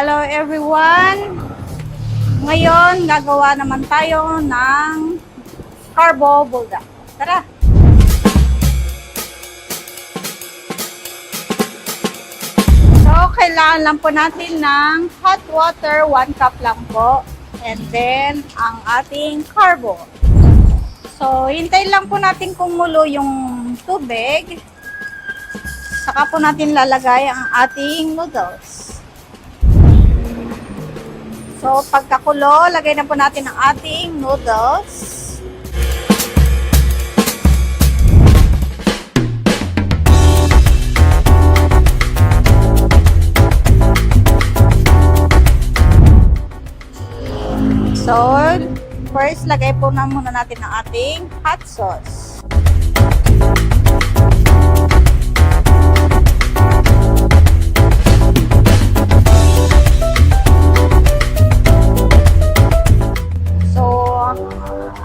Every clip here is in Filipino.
Hello everyone! Ngayon, gagawa naman tayo ng carbo bulldog. Tara! So, kailangan lang po natin ng hot water, 1 cup lang po. And then, ang ating carbo. So, hintay lang po natin kumulo yung tubig. Saka po natin lalagay ang ating noodles. So, pagkakulo, lagay na po natin ang ating noodles. So, first, lagay po na muna natin ang ating hot sauce.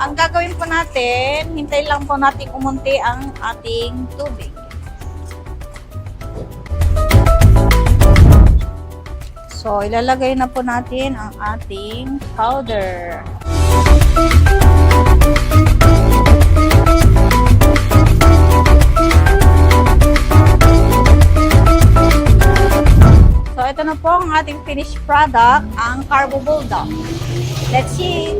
Ang gagawin po natin, hintay lang po natin umunti ang ating tubig. So, ilalagay na po natin ang ating powder. So, ito na po ang ating finished product, ang Carbo Bulldog. Let's see!